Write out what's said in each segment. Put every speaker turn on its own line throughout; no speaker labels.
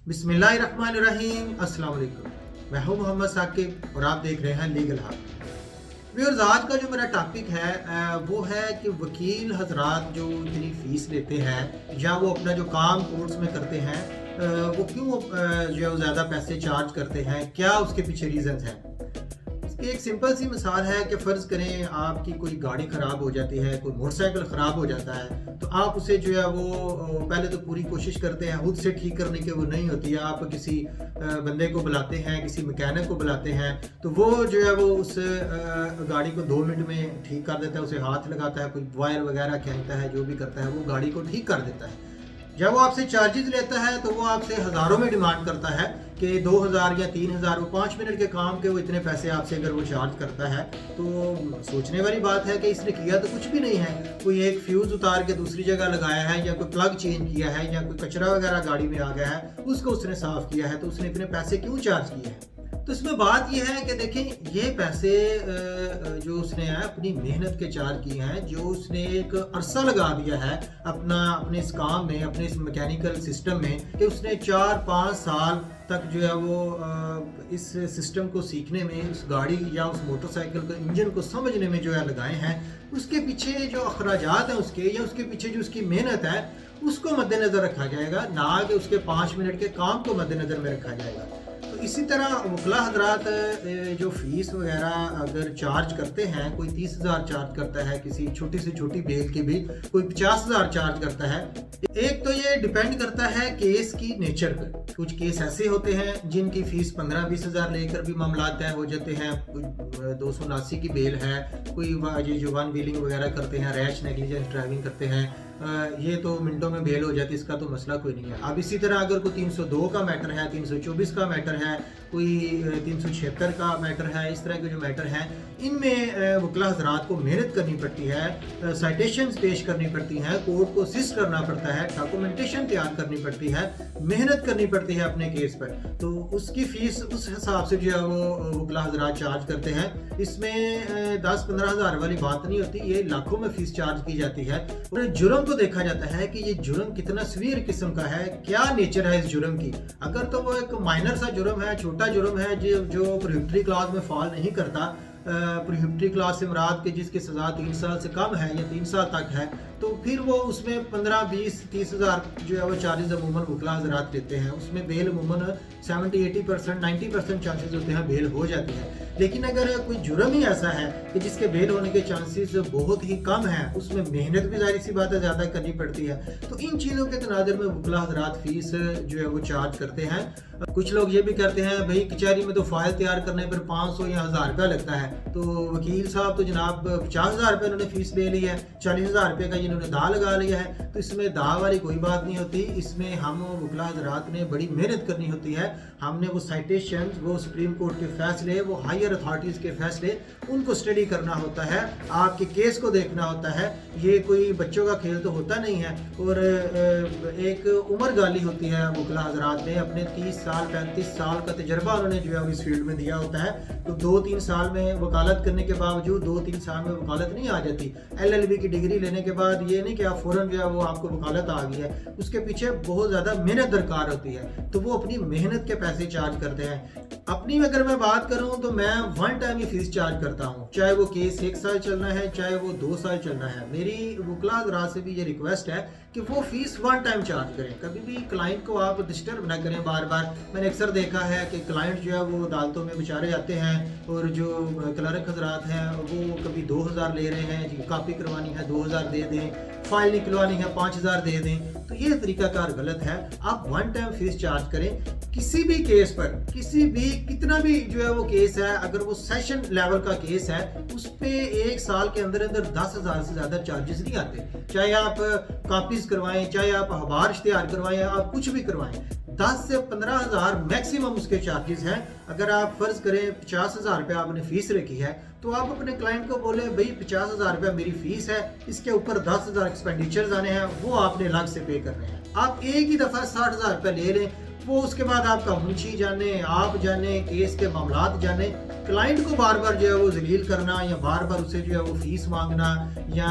बिस्मिल्लाहिर्रहमानिर्रहीम। अस्सलाम वालेकुम। मैं हूं मोहम्मद साकिब और आप देख रहे हैं लीगल हब। व्यूअर्स, आज का जो मेरा टॉपिक है वो है कि वकील हजरात जो इतनी फ़ीस लेते हैं या वो अपना जो काम कोर्ट्स में करते हैं वो क्यों जो है ज़्यादा पैसे चार्ज करते हैं, क्या उसके पीछे रीज़न्स हैं। इसकी एक सिंपल सी मिसाल है कि फ़र्ज़ करें आपकी कोई गाड़ी ख़राब हो जाती है, कोई मोटरसाइकिल ख़राब हो जाता है, तो आप उसे जो है वो पहले तो पूरी कोशिश करते हैं खुद से ठीक करने की, वो नहीं होती है। आप किसी बंदे को बुलाते हैं, किसी मैकेनिक को बुलाते हैं, तो वो जो है वो उस गाड़ी को 2 मिनट में ठीक कर देता है, उसे हाथ लगाता है, कोई वायर वगैरह खींचता है, जो भी करता है वो गाड़ी को ठीक कर देता है। जब वो आपसे चार्जेस लेता है तो वो आपसे हज़ारों में डिमांड करता है कि 2000 या 3000, वो 5 मिनट के काम के वो इतने पैसे आपसे अगर वो चार्ज करता है तो सोचने वाली बात है कि इसने किया तो कुछ भी नहीं है। कोई एक फ्यूज़ उतार के दूसरी जगह लगाया है, या कोई प्लग चेंज किया है, या कोई कचरा वगैरह गाड़ी में आ गया है उसको उसने साफ़ किया है, तो उसने इतने पैसे क्यों चार्ज किए हैं। तो इसमें बात यह है कि देखें, ये पैसे जो उसने है अपनी मेहनत के चार्ज किए हैं, जो उसने एक अरसा लगा दिया है अपने इस काम में, अपने इस मैकेनिकल सिस्टम में, कि उसने 4-5 साल तक जो है वो इस सिस्टम को सीखने में, उस गाड़ी या उस मोटरसाइकिल के इंजन को समझने में जो है लगाए हैं। उसके पीछे जो अखराजात हैं उसके, या उसके पीछे जो उसकी मेहनत है उसको मद्देनज़र रखा जाएगा, ना कि उसके 5 मिनट के काम को मद्देनज़र में रखा जाएगा। तो इसी तरह वकला हजरात जो फ़ीस वगैरह अगर चार्ज करते हैं, कोई 30,000 चार्ज करता है, किसी छोटी से छोटी बेल की भी कोई 50,000 चार्ज करता है। एक तो ये डिपेंड करता है केस की नेचर पर। कुछ केस ऐसे होते हैं जिनकी फ़ीस 15-20 हज़ार लेकर भी मामला तय हो जाते हैं। कोई 279 की बेल है, कोई ये जो वन व्हीलिंग वगैरह करते हैं, रैश नेग्लिजेंस ड्राइविंग करते हैं, ये तो मिनटों में बेल हो जाती है, इसका तो मसला कोई नहीं है। अब इसी तरह अगर कोई 302 का मैटर है, 324 का मैटर है, कोई 376 का मैटर है, इस तरह के जो मैटर हैं इनमें वकला हजरात को मेहनत करनी पड़ती है, साइटेशंस पेश करनी पड़ती हैं, कोर्ट को असिस्ट करना पड़ता है, डॉक्यूमेंटेशन तैयार करनी पड़ती है, मेहनत करनी पड़ती है अपने केस पर। तो उसकी फ़ीस उस हिसाब से जो है वो वकला हजरात चार्ज करते हैं। इसमें 10-15 हज़ार वाली बात नहीं होती, ये लाखों में फ़ीस चार्ज की जाती है। और जुर्म को देखा जाता है कि ये जुर्म कितना सीवियर किस्म का है, क्या नेचर है इस जुर्म की। अगर तो वो एक माइनर सा जुर्म है, छोटा जुर्म है जो प्रोहिबिटरी क्लॉज में फॉल नहीं करता, प्रोहिबिटरी क्लॉज से मुराद के जिसकी सज़ा 3 साल से कम है या 3 साल तक है, तो फिर वो उसमें 15-20-30 हज़ार जो है वो चार्जेस अमूमन वकला हज़रात लेते हैं। उसमें बेल अमूमन 70-80%, 90% चांसेस होते हैं बेल हो जाती है। लेकिन अगर कोई जुर्म ही ऐसा है कि जिसके बेल होने के चांसेस बहुत ही कम हैं, उसमें मेहनत भी ज़ाहिर सी बात है ज़्यादा करनी पड़ती है, तो इन चीज़ों के तनाज़ुर में वकला हज़रात फ़ीस जो है वो चार्ज करते हैं। कुछ लोग ये भी करते हैं, भाई कचहरी में तो फाइल तैयार करने पर 500 या 1000 रुपया लगता है, तो वकील साहब तो जनाब 50,000 रुपये उन्होंने फ़ीस ले ली है, 40,000 रुपये का इन्होंने दाव लगा लिया है। तो इसमें दाव वाली कोई बात नहीं होती, इसमें हम वकला हज़रात ने बड़ी मेहनत करनी होती है। हमने वो साइटेशन, वो सुप्रीम कोर्ट के फैसले, वो हायर अथॉरिटीज़ के फैसले, उनको स्टडी करना होता है, आपके केस को देखना होता है। ये कोई बच्चों का खेल तो होता नहीं है। और एक उम्र गाली होती है वकला हज़रात ने, अपने 30 साल 35 साल का तजर्बा उन्होंने जो है इस फील्ड में दिया होता है। तो 2-3 साल में वकालत करने के बावजूद 2-3 साल में वकालत नहीं आ जाती। LLB की डिग्री लेने के बाद ये नहीं कि आप फ़ौरन जो है वो आपको वकालत आ गई है, उसके पीछे बहुत ज़्यादा मेहनत दरकार होती है। तो वो अपनी मेहनत के पैसे चार्ज करते हैं। अपनी अगर मैं बात करूं तो मैं वन टाइम ही फीस चार्ज करता हूं, चाहे वो केस 1 साल चलना है, चाहे वो 2 साल चलना है। मेरी वकला हज़रात से भी ये रिक्वेस्ट है कि वो फीस वन टाइम चार्ज करें। कभी भी क्लाइंट को आप डिस्टर्ब ना करें बार बार। मैंने अक्सर देखा है कि क्लाइंट जो है वो अदालतों में बेचारे आते हैं और जो क्लर्क हज़रात हैं वो कभी 2000 ले रहे हैं, जी कॉपी करवानी है 2000 दे दें, फाइल निकलवानी है 5000 दे दें। तो ये तरीकाकार गलत है। आप वन टाइम फीस चार्ज करें किसी भी केस पर, किसी भी कितना भी जो है वो केस है, अगर वो सेशन लेवल का केस है उस पे 1 साल के अंदर अंदर 10,000 से ज़्यादा चार्जेस नहीं आते। चाहे आप कॉपीज़ करवाएं, चाहे आप अखबार इश्तिहार करवाएं, आप कुछ भी करवाएं, 10 से 15,000 मैक्सिमम उसके चार्जेस हैं। अगर आप फ़र्ज़ करें 50,000 रुपये आपने फ़ीस रखी है, तो आप अपने क्लाइंट को बोले भाई 50,000 रुपये मेरी फ़ीस है, इसके ऊपर 10,000 एक्सपेंडिचर्स आने हैं, वो आपने अलग से पे करने हैं। आप एक ही दफ़ा 60,000 रुपये ले लें, वो उसके बाद आपका मुंशी जाने, आप जाने, केस के मामलात जाने, क्लाइंट को बार बार जो है वो जलील करना या बार बार उसे जो है वो फीस मांगना या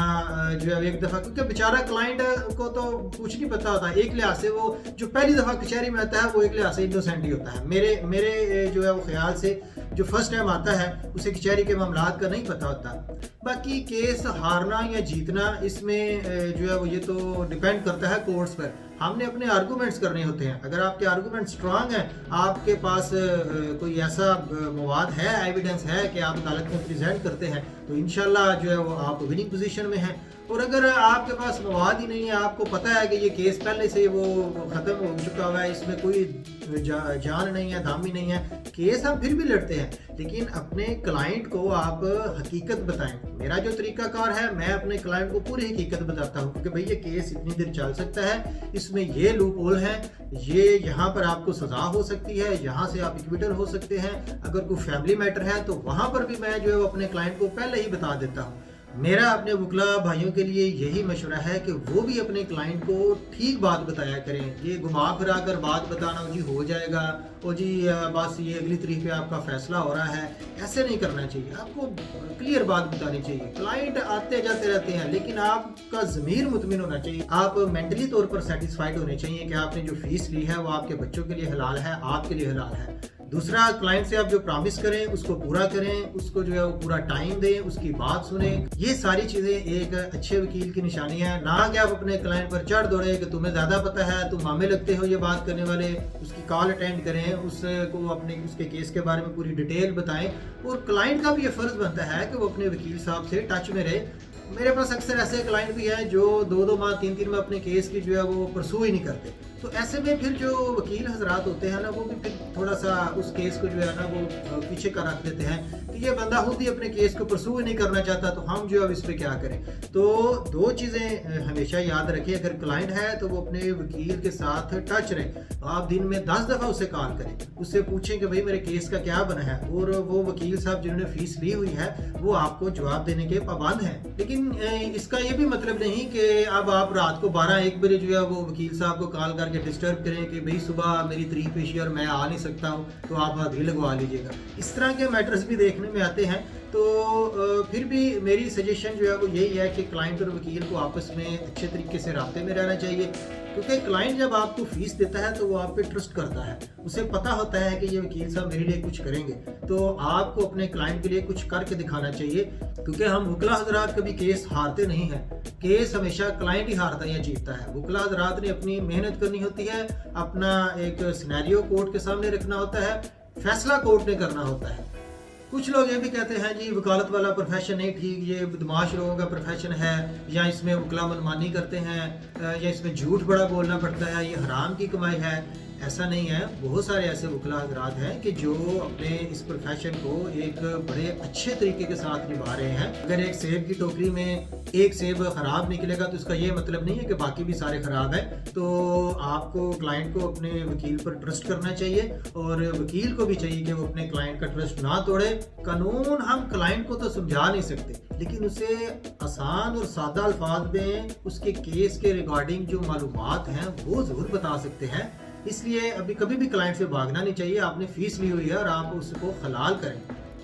जो है एक दफ़ा, क्योंकि बेचारा क्लाइंट को तो कुछ नहीं पता होता। एक लिहाज से वो जो पहली दफ़ा कचहरी में आता है वो एक लिहाज से इनोसेंट ही होता है। मेरे जो है वो ख्याल से जो फर्स्ट टाइम आता है उसे कचहरी के मामलात का नहीं पता होता। बाकी केस हारना या जीतना इसमें जो है वो ये तो डिपेंड करता है कोर्ट्स पर। हमने अपने आर्गूमेंट्स करने होते हैं। अगर आपके आर्गूमेंट स्ट्रांग हैं, आपके पास कोई ऐसा मवाद है, एविडेंस है कि आप अदालत में प्रेजेंट करते हैं, तो इंशाल्लाह जो है वो आप विनिंग पोजीशन में हैं। और अगर आपके पास मवाद ही नहीं है, आपको पता है कि ये केस पहले से वो ख़त्म हो चुका हुआ है, इसमें कोई जान नहीं है, दाम ही नहीं है, केस हम फिर भी लड़ते हैं, लेकिन अपने क्लाइंट को आप हकीकत बताएं। मेरा जो तरीकाकार है, मैं अपने क्लाइंट को पूरी हकीकत बताता हूँ कि भाई ये केस इतनी देर चल सकता है, इसमें ये लूप होल है, ये यहाँ पर आपको सजा हो सकती है, यहाँ से आप इक्विटल हो सकते हैं। अगर कोई फैमिली मैटर है तो वहाँ पर भी मैं जो है वो अपने क्लाइंट को पहले ही बता देता हूँ। मेरा अपने वकला भाइयों के लिए यही मशवरा है कि वो भी अपने क्लाइंट को ठीक बात बताया करें। ये घुमा फिरा कर बात बताना, जी हो जाएगा, ओ जी बस ये अगली तारीख पे आपका फैसला हो रहा है, ऐसे नहीं करना चाहिए। आपको क्लियर बात बतानी चाहिए। क्लाइंट आते जाते रहते हैं, लेकिन आपका ज़मीर मुतमिन होना चाहिए। आप मेंटली तौर पर सेटिस्फाइड होने चाहिए कि आपने जो फीस ली है वो आपके बच्चों के लिए हलाल है, आपके लिए हलाल है। दूसरा, क्लाइंट से आप जो प्रॉमिस करें उसको पूरा करें, उसको जो है वो पूरा टाइम दें, उसकी बात सुने। ये सारी चीज़ें एक अच्छे वकील की निशानी है। ना कि आप अपने क्लाइंट पर चढ़ दौड़े कि तुम्हें ज़्यादा पता है, तुम मामे लगते हो ये बात करने वाले। उसकी कॉल अटेंड करें, उसको अपने उसके केस के बारे में पूरी डिटेल बताएं। और क्लाइंट का भी ये फ़र्ज़ बनता है कि वो अपने वकील साहब से टच में रहे। मेरे पास अक्सर ऐसे क्लाइंट भी हैं जो 2-2 माह 3-3 माह अपने केस की जो है वो परसू ही नहीं करते। तो ऐसे में फिर जो वकील हजरात होते हैं ना, वो भी फिर थोड़ा सा उस केस को जो है ना वो पीछे का रख देते हैं कि ये बंदा खुद ही अपने केस को परसू ही नहीं करना चाहता, तो हम जो है इस पर क्या करें। तो 2 चीज़ें हमेशा याद रखें। अगर क्लाइंट है तो वो अपने वकील के साथ टच रहे। आप दिन में 10 दफ़ा उसे कॉल करें, उससे पूछें कि भाई मेरे केस का क्या बना है, और वो वकील साहब जिन्होंने फीस ली हुई है वो आपको जवाब देने के पाबंद हैं। लेकिन इसका ये भी मतलब नहीं कि अब आप रात को 12-1 बजे जो है वो वकील साहब को कॉल करके डिस्टर्ब करें कि भाई सुबह मेरी तारीख पेशी और मैं आ नहीं सकता हूँ, तो आप हाजिरी लगवा लीजिएगा। इस तरह के मैटर्स भी देखने में आते हैं। तो फिर भी मेरी सजेशन जो है वो यही है कि क्लाइंट और वकील को आपस में अच्छे तरीके से राब्ते में रहना चाहिए, क्योंकि क्लाइंट जब आपको फीस देता है तो वो आप पे ट्रस्ट करता है। उसे पता होता है कि ये वकील साहब मेरे लिए कुछ करेंगे, तो आपको अपने क्लाइंट के लिए कुछ करके दिखाना चाहिए। क्योंकि हम वकला हजरात कभी केस हारते नहीं हैं, केस हमेशा क्लाइंट ही हारता है या जीतता है। वकला हजरात ने अपनी मेहनत करनी होती है, अपना एक सिनेरियो कोर्ट के सामने रखना होता है, फैसला कोर्ट ने करना होता है। कुछ लोग ये भी कहते हैं जी वकालत वाला प्रोफेशन नहीं ठीक, ये बदमाश लोगों का प्रोफेशन है, या इसमें वकला मनमानी करते हैं, या इसमें झूठ बड़ा बोलना पड़ता है, ये हराम की कमाई है। ऐसा नहीं है। बहुत सारे ऐसे वकला हजरात हैं कि जो अपने इस प्रोफेशन को एक बड़े अच्छे तरीके के साथ निभा रहे हैं। अगर एक सेब की टोकरी में एक सेब खराब निकलेगा तो इसका ये मतलब नहीं है कि बाकी भी सारे खराब हैं। तो आपको क्लाइंट को अपने वकील पर ट्रस्ट करना चाहिए, और वकील को भी चाहिए कि वो अपने क्लाइंट का ट्रस्ट ना तोड़े। कानून हम क्लाइंट को तो समझा नहीं सकते, लेकिन उसे आसान और सादा अल्फाज में उसके केस के रिगार्डिंग जो मालूमात हैं वो ज़रूर बता सकते हैं। इसलिए अभी कभी भी क्लाइंट से भागना नहीं चाहिए। आपने फीस ली हुई है और आप उसको हलाल करें।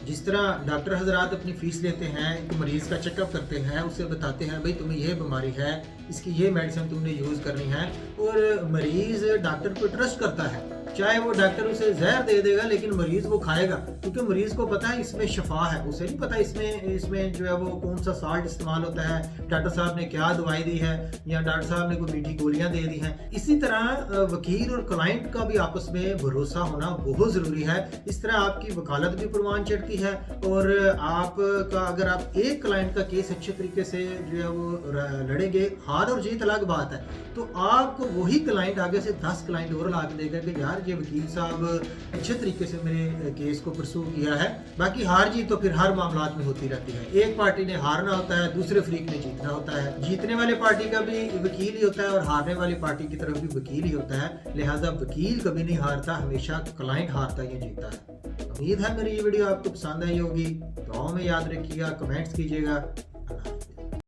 जिस तरह डॉक्टर हजरात अपनी फीस लेते हैं, एक मरीज़ का चेकअप करते हैं, उसे बताते हैं भाई तुम्हें ये बीमारी है, इसकी ये मेडिसिन तुमने यूज़ करनी है, और मरीज़ डॉक्टर पर ट्रस्ट करता है। चाहे वो डॉक्टर उसे जहर दे देगा, लेकिन मरीज़ वो खाएगा, क्योंकि मरीज़ को पता है इसमें शफा है। उसे नहीं पता इसमें जो है वो कौन सा साल्ट इस्तेमाल होता है, डॉक्टर साहब ने क्या दवाई दी है, या डॉक्टर साहब ने कोई मीठी गोलियां दे दी हैं। इसी तरह वकील और क्लाइंट का भी आपस में भरोसा होना बहुत ज़रूरी है। इस तरह आपकी वकालत भी परवान चढ़ती है, और आपका अगर आप एक क्लाइंट का केस अच्छे तरीके से जो है वो लड़ेंगे, हार और जीत अलग बात है, तो आपको वही क्लाइंट आगे से 10 क्लाइंट और ला के देगा कि यार ये वकील साहब अच्छे तरीके से मेरे केस को परसू किया है। बाकी हार जीत तो फिर हर मामलात में होती रहती है। एक पार्टी ने हारना होता है, दूसरे फरीक ने जीतना होता है। जीतने वाले पार्टी का भी वकील ही होता है, और हारने वाली पार्टी की तरफ भी वकील ही होता है। लिहाजा वकील कभी नहीं हारता, हमेशा क्लाइंट हारता या जीतता है। उम्मीद है मेरी ये वीडियो आपको पसंद आई होगी। दुआओं में याद रखिएगा, कमेंट्स कीजिएगा।